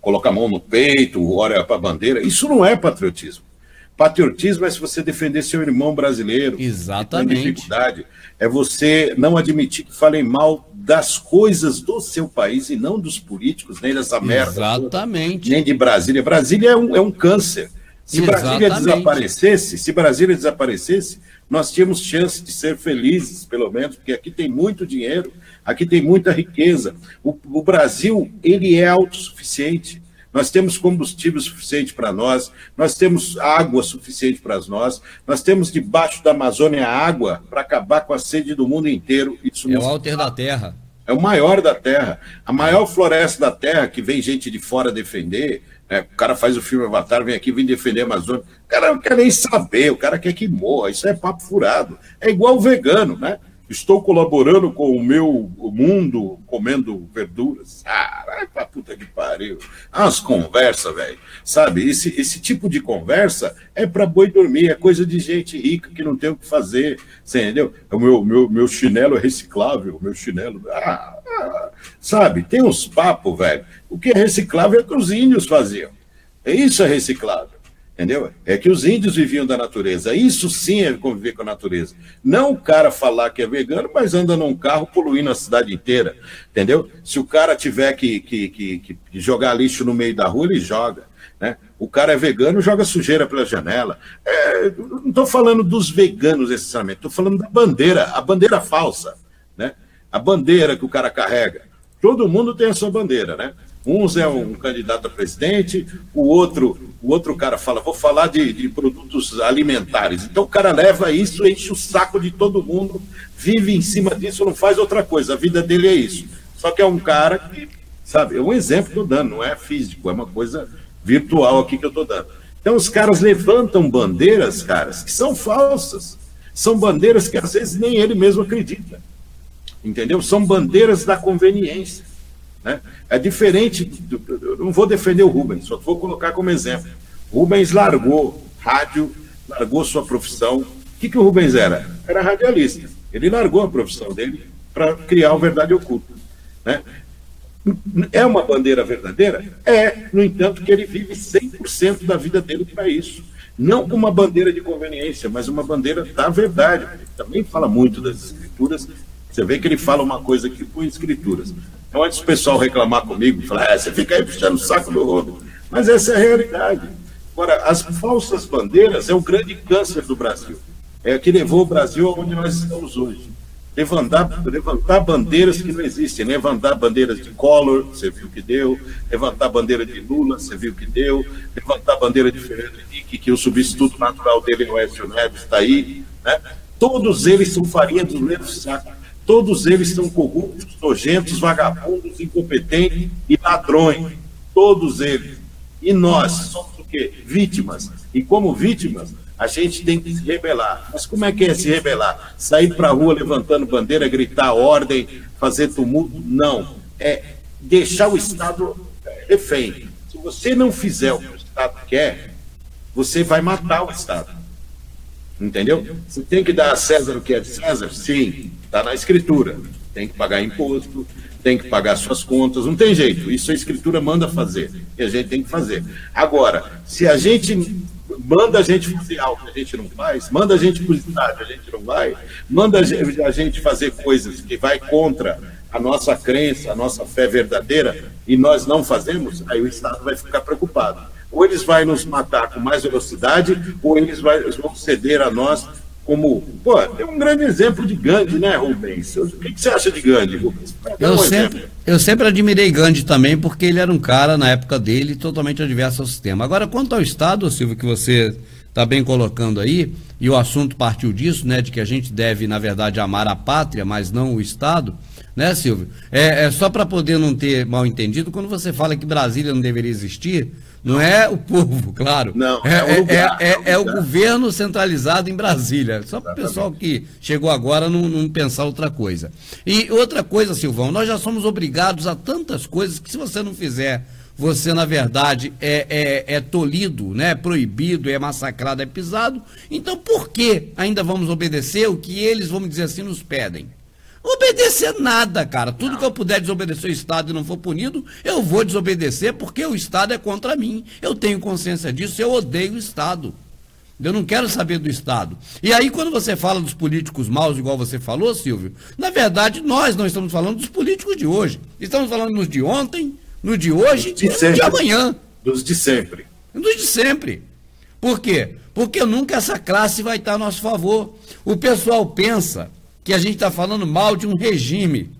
Coloca a mão no peito, olha para a bandeira. Isso não é patriotismo. Patriotismo é se você defender seu irmão brasileiro. Exatamente. Que tem dificuldade. É você não admitir que falem mal das coisas do seu país e não dos políticos, nem dessa merda. Exatamente. Nem de Brasília. Brasília é um câncer. Se Brasília desaparecesse, nós tínhamos chance de ser felizes, pelo menos, porque aqui tem muito dinheiro, aqui tem muita riqueza. O Brasil, ele é autossuficiente. Nós temos combustível suficiente para nós temos água suficiente para nós temos debaixo da Amazônia água para acabar com a sede do mundo inteiro. Isso é o alter da terra. É o maior da terra. A maior floresta da terra, que vem gente de fora defender... O cara faz o filme Avatar, vem aqui, vem defender a Amazônia. O cara não quer nem saber, o cara quer que morra. Isso é papo furado. É igual o vegano, né? Estou colaborando com o meu mundo comendo verduras. Ah, vai pra puta que pariu. Umas conversas, velho. Sabe, esse tipo de conversa é pra boi dormir, é coisa de gente rica que não tem o que fazer. Você entendeu? O meu chinelo é reciclável, meu chinelo... sabe, tem uns papos, velho. O que é reciclável é o que os índios faziam. Isso é reciclável, entendeu? É que os índios viviam da natureza. Isso sim é conviver com a natureza. Não o cara falar que é vegano, mas anda num carro poluindo a cidade inteira, entendeu? Se o cara tiver que jogar lixo no meio da rua, ele joga, né? O cara é vegano, joga sujeira pela janela. Não estou falando dos veganos necessariamente, estou falando da bandeira, a bandeira falsa, né? A bandeira que o cara carrega. Todo mundo tem a sua bandeira, né? Uns é um candidato a presidente, o outro cara fala, vou falar de produtos alimentares. Então o cara leva isso, enche o saco de todo mundo, vive em cima disso, não faz outra coisa. A vida dele é isso. Só que é um cara que, sabe, é um exemplo que eu estou dando, não é físico, é uma coisa virtual aqui que eu estou dando. Então os caras levantam bandeiras, caras, que são falsas. São bandeiras que às vezes nem ele mesmo acredita. Entendeu? São bandeiras da conveniência. né? É diferente, eu não vou defender o Rubens, só vou colocar como exemplo. Rubens largou rádio, largou sua profissão. O que o Rubens era? Era radialista. Ele largou a profissão dele para criar o Verdade Oculta, né? É uma bandeira verdadeira? É, no entanto, que ele vive 100% da vida dele para isso. Não uma bandeira de conveniência, mas uma bandeira da verdade. Ele também fala muito das escrituras. Você vê que ele fala uma coisa aqui com escrituras. Então, antes do pessoal reclamar comigo, falar, você fica aí puxando o saco do Rubens. Mas essa é a realidade. Agora, as falsas bandeiras é o grande câncer do Brasil. É o que levou o Brasil aonde nós estamos hoje. Levantar bandeiras que não existem, levantar bandeiras de Collor, você viu o que deu, levantar bandeira de Lula, você viu o que deu, levantar bandeira de Fernando Henrique, que o substituto natural dele, o Aécio Neves, está aí, né? Todos eles são farinha do mesmo saco, todos eles são corruptos, nojentos, vagabundos, incompetentes e ladrões, todos eles. E nós somos o quê? Vítimas. E como vítimas, a gente tem que se rebelar. Mas como é que é se rebelar? Sair para a rua levantando bandeira, gritar ordem, fazer tumulto? Não. É deixar o Estado refém. Se você não fizer o que o Estado quer, você vai matar o Estado. Entendeu? Você tem que dar a César o que é de César? Sim, está na Escritura. Tem que pagar imposto, tem que pagar suas contas, não tem jeito. Isso a Escritura manda fazer. E a gente tem que fazer. Agora, se a gente manda a gente fazer algo que a gente não faz, manda a gente para o estádio, a gente não vai, manda a gente fazer coisas que vai contra a nossa crença, a nossa fé verdadeira, e nós não fazemos, aí o Estado vai ficar preocupado. Ou eles vão nos matar com mais velocidade, ou eles vão ceder a nós como... Pô, tem um grande exemplo de Gandhi, né, Rubens? O que você acha de Gandhi, Rubens? Eu sempre admirei Gandhi também, porque ele era um cara, na época dele, totalmente adverso ao sistema. Agora, quanto ao Estado, Silvio, que você está bem colocando aí, e o assunto partiu disso, né, de que a gente deve, na verdade, amar a pátria, mas não o Estado, né, Silvio? É só para poder não ter mal entendido, quando você fala que Brasília não deveria existir, não é o povo, claro. Não, é o governo centralizado em Brasília. Só para o pessoal que chegou agora não pensar outra coisa. E outra coisa, Silvão, nós já somos obrigados a tantas coisas que se você não fizer, você, na verdade, é tolhido, né? Proibido, é massacrado, é pisado. Então, por que ainda vamos obedecer o que eles, vamos dizer assim, nos pedem? Obedecer nada, cara. Tudo que eu puder desobedecer o Estado e não for punido, eu vou desobedecer porque o Estado é contra mim. Eu tenho consciência disso, eu odeio o Estado. Eu não quero saber do Estado. E aí, quando você fala dos políticos maus, igual você falou, Silvio, na verdade, nós não estamos falando dos políticos de hoje. Estamos falando nos de ontem, no de hoje e nos de amanhã. Dos de sempre. Dos de sempre. Por quê? Porque nunca essa classe vai estar a nosso favor. O pessoal pensa que a gente está falando mal de um regime,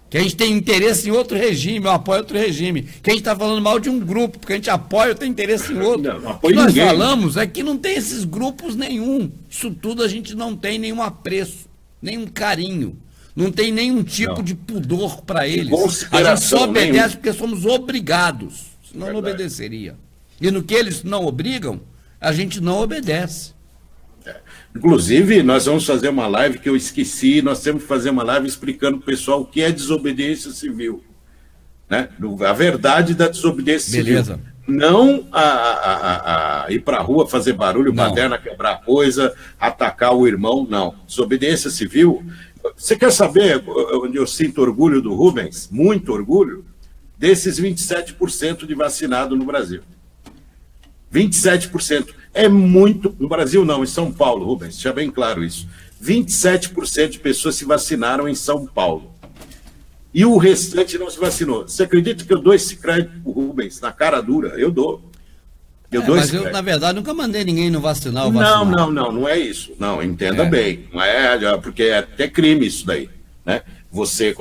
que a gente tem interesse em outro regime, eu apoio outro regime, que a gente está falando mal de um grupo, porque a gente apoia ou tem interesse em outro. O que nós falamos é que não tem esses grupos nenhum. Isso tudo a gente não tem nenhum apreço, nenhum carinho, não tem nenhum tipo de pudor para eles. A gente só obedece porque somos obrigados, senão não obedeceria. E no que eles não obrigam, a gente não obedece. Inclusive, nós vamos fazer uma live que eu esqueci, nós temos que fazer uma live explicando para o pessoal o que é desobediência civil. Né? A verdade da desobediência civil. Não a ir para a rua fazer barulho, baderna, quebrar coisa, atacar o irmão, não. Desobediência civil. Você quer saber onde eu sinto orgulho do Rubens? Muito orgulho. Desses 27% de vacinado no Brasil. 27%. É muito, no Brasil não, em São Paulo, Rubens, deixa bem claro isso. 27% de pessoas se vacinaram em São Paulo. E o restante não se vacinou. Você acredita que eu dou esse crédito pro Rubens, na cara dura? Eu dou. Mas eu, na verdade, nunca mandei ninguém não vacinar. Não é isso. Não, entenda bem. Não é, porque é até crime isso daí, né? Você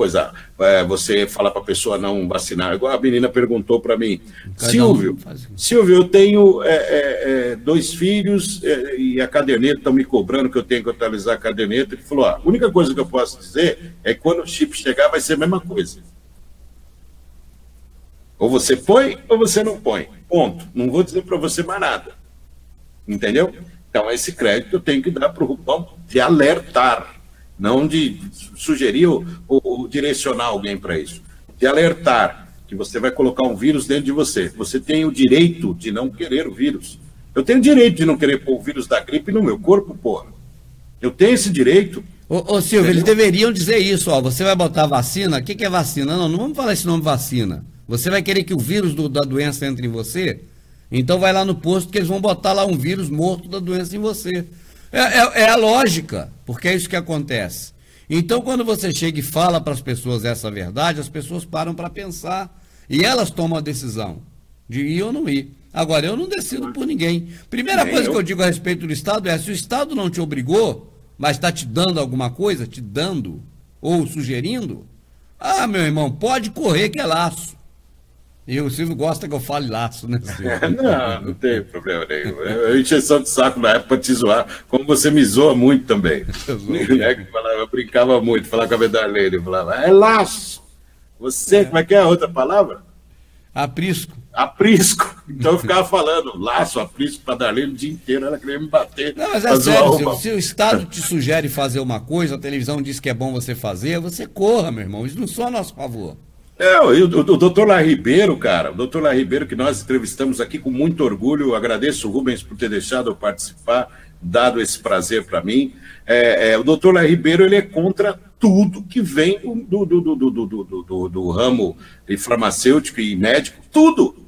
fala para a pessoa não vacinar. Igual a menina perguntou para mim, Silvio, eu tenho 2 filhos e a caderneta estão me cobrando que eu tenho que atualizar a caderneta. Ele falou, a única coisa que eu posso dizer é que quando o chip chegar vai ser a mesma coisa. Ou você põe ou você não põe. Ponto. Não vou dizer para você mais nada. Entendeu? Então esse crédito eu tenho que dar para o Rubão de alertar. Não de sugerir ou direcionar alguém para isso. de alertar que você vai colocar um vírus dentro de você, você tem o direito de não querer o vírus. Eu tenho o direito de não querer pôr o vírus da gripe no meu corpo, porra. Eu tenho esse direito. Ô Silvio, eles deveriam dizer isso, ó, você vai botar vacina, o que é vacina? Não vamos falar esse nome vacina. Você vai querer que o vírus da doença entre em você? Então vai lá no posto que eles vão botar lá um vírus morto da doença em você. É a lógica, porque é isso que acontece. Então quando você chega e fala para as pessoas essa verdade, as pessoas param para pensar e elas tomam a decisão de ir ou não ir. Agora, eu não decido por ninguém. Primeira coisa que eu digo a respeito do Estado é, se o Estado não te obrigou, mas está te dando alguma coisa, te dando, ou sugerindo, meu irmão, pode correr que é laço. E o Silvio gosta que eu fale laço, né, Silvio? Não tem problema nenhum. Eu encheção de saco na época para te zoar, como você me zoa muito também. Eu brincava muito, falava com a Darlene, falava, é laço. Você, como é que é a outra palavra? Aprisco. Aprisco. Então eu ficava falando laço, aprisco para Darlene o dia inteiro, ela queria me bater. Não, mas é sério, se o Estado te sugere fazer uma coisa, a televisão diz que é bom você fazer, você corra, meu irmão, isso não só a nosso favor. O doutor Lá Ribeiro, cara, o doutor Lá Ribeiro que nós entrevistamos aqui com muito orgulho, eu agradeço o Rubens por ter deixado eu participar, dado esse prazer para mim. O doutor Lá Ribeiro, ele é contra tudo que vem do ramo farmacêutico e médico, tudo,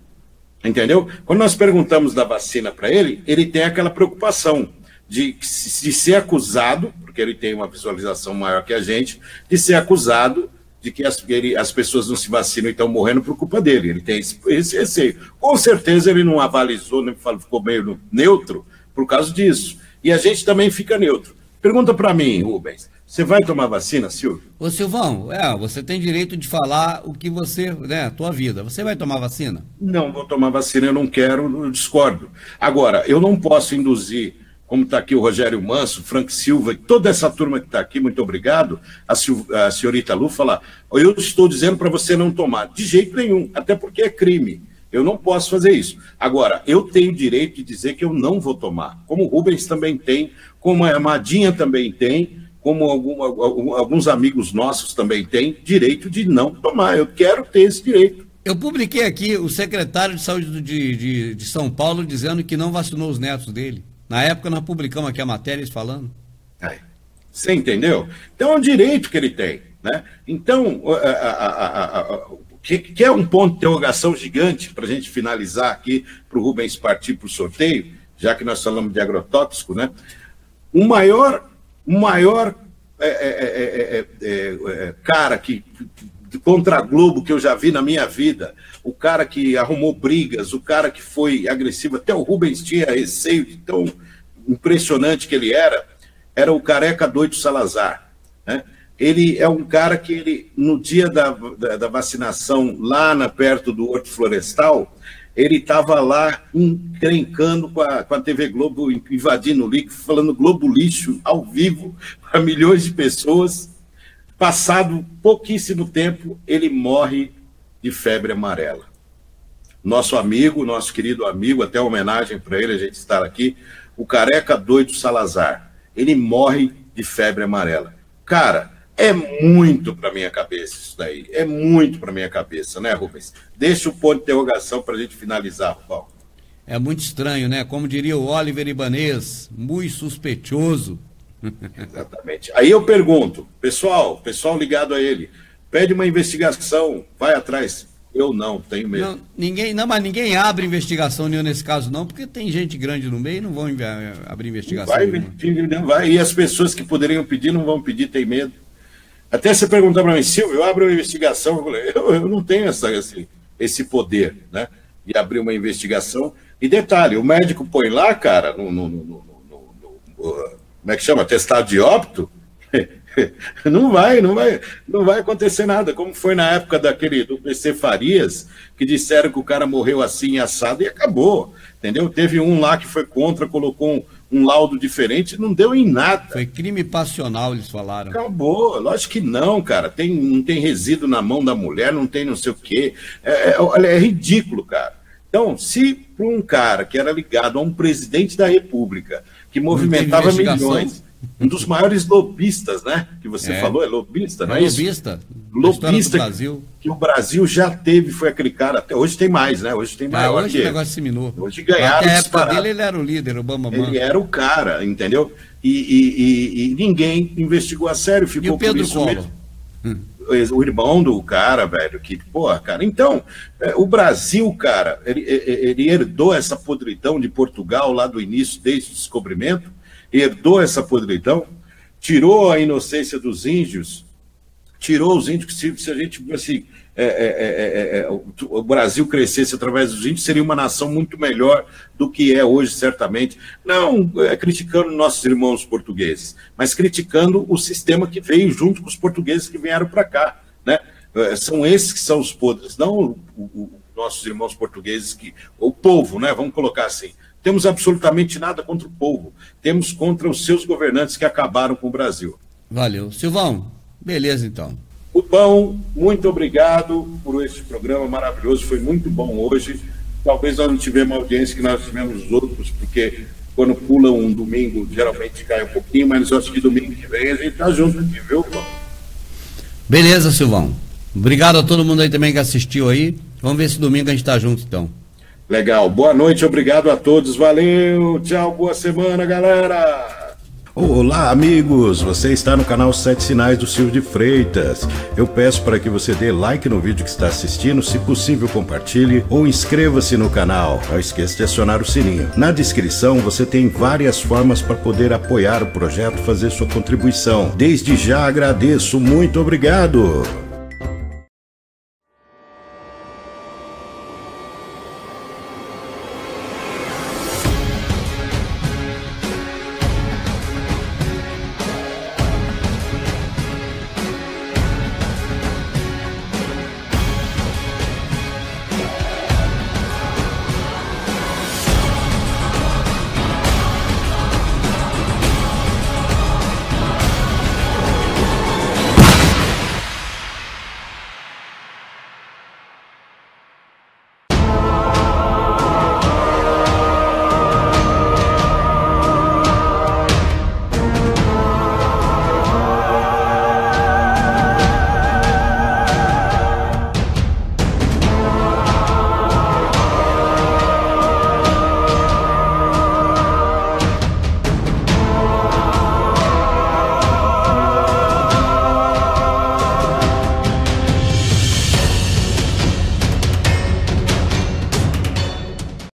entendeu? Quando nós perguntamos da vacina para ele, ele tem aquela preocupação de ser acusado, porque ele tem uma visualização maior que a gente, de ser acusado de que as pessoas não se vacinam e estão morrendo por culpa dele. Ele tem esse receio. Com certeza ele não avalizou, nem ficou meio neutro por causa disso. E a gente também fica neutro. Pergunta para mim, Rubens, você vai tomar vacina, Silvio? Ô Silvão, você tem direito de falar o que você, a tua vida. Você vai tomar vacina? Não vou tomar vacina, eu não quero, eu discordo. Agora, eu não posso induzir, como está aqui o Rogério Manso, Frank Silva e toda essa turma que está aqui, muito obrigado, a senhorita Lu, falar, eu estou dizendo para você não tomar. De jeito nenhum, até porque é crime. Eu não posso fazer isso. Agora, eu tenho direito de dizer que eu não vou tomar, como o Rubens também tem, como a Amadinha também tem, como alguns amigos nossos também têm, direito de não tomar. Eu quero ter esse direito. Eu publiquei aqui o secretário de Saúde de São Paulo dizendo que não vacinou os netos dele. Na época nós publicamos aqui a matéria falando. Você entendeu? Então é um direito que ele tem, né? Então, que é um ponto de interrogação gigante para a gente finalizar aqui, para o Rubens partir para o sorteio, já que nós falamos de agrotóxico, né? O maior cara contra a Globo que eu já vi na minha vida, o cara que arrumou brigas, o cara que foi agressivo, até o Rubens tinha receio de tão impressionante que ele era o Careca Doido Salazar, né? Ele é um cara que, no dia da vacinação, lá perto do Horto Florestal, ele estava lá encrencando com a TV Globo, invadindo o lixo, falando Globo Lixo, ao vivo, para milhões de pessoas. Passado pouquíssimo tempo, ele morre de febre amarela. Nosso amigo, nosso querido amigo, até homenagem para ele, a gente estar aqui, o Careca Doido Salazar. Ele morre de febre amarela. Cara, é muito para minha cabeça isso daí. É muito para minha cabeça, né, Rubens? Deixa o ponto de interrogação para a gente finalizar, Rubão. É muito estranho, né? Como diria o Oliver Ibanez, muito suspeitoso. Exatamente. Aí eu pergunto, pessoal ligado a ele, pede uma investigação, vai atrás. Eu não, tenho medo. Mas ninguém abre investigação nenhuma nesse caso não, porque tem gente grande no meio e não vão abrir investigação. Não vai. E as pessoas que poderiam pedir não vão pedir, tem medo. Até você perguntar para mim, Silvio, eu abro uma investigação, eu não tenho esse poder, né, de abrir uma investigação. E detalhe, o médico põe lá, cara, como é que chama? Atestado de óbito, não vai acontecer nada, como foi na época do PC Farias, que disseram que o cara morreu assim, assado, e acabou, entendeu? Teve um lá que foi contra, colocou um laudo diferente, não deu em nada. Foi crime passional, eles falaram. Acabou, lógico que não, cara. Não tem resíduo na mão da mulher, não tem não sei o quê. É ridículo, cara. Então, se para um cara que era ligado a um presidente da República, que movimentava milhões, um dos maiores lobistas, né? Que você falou, é lobista, não é isso? lobista que o Brasil já teve, foi aquele cara, até hoje tem mais, né? Hoje tem maior hoje que o negócio diminuiu. Hoje ganharam até a época disparado. dele ele era o líder, o Bambambam. Ele era o cara, entendeu? E ninguém investigou a sério, ficou e o Pedro por isso Collor? mesmo. O irmão do cara, velho, que, porra, cara. Então, o Brasil, cara, ele herdou essa podridão de Portugal lá do início, desde o descobrimento, herdou essa podridão, tirou a inocência dos índios, tirou os índios, se a gente, assim, o Brasil crescesse através dos índios, seria uma nação muito melhor do que é hoje, certamente. Não criticando nossos irmãos portugueses, mas criticando o sistema que veio junto com os portugueses que vieram para cá, né? São esses que são os podres, não nossos irmãos portugueses, o povo, né? Vamos colocar assim. Temos absolutamente nada contra o povo, temos contra os seus governantes que acabaram com o Brasil. Valeu. Silvão, beleza então. Rubão, muito obrigado por este programa maravilhoso, foi muito bom hoje. Talvez nós não tivemos a audiência que nós tivemos os outros, porque quando pula um domingo, geralmente cai um pouquinho, mas eu acho que domingo que vem a gente tá junto aqui, viu, Rubão? Beleza, Silvão. Obrigado a todo mundo aí também que assistiu aí. Vamos ver se domingo a gente tá junto, então. Legal. Boa noite, obrigado a todos. Valeu, tchau, boa semana, galera. Olá, amigos! Você está no canal 7 Sinais do Silvio de Freitas. Eu peço para que você dê like no vídeo que está assistindo, se possível compartilhe ou inscreva-se no canal. Não esqueça de acionar o sininho. Na descrição você tem várias formas para poder apoiar o projeto, fazer sua contribuição. Desde já agradeço, muito obrigado!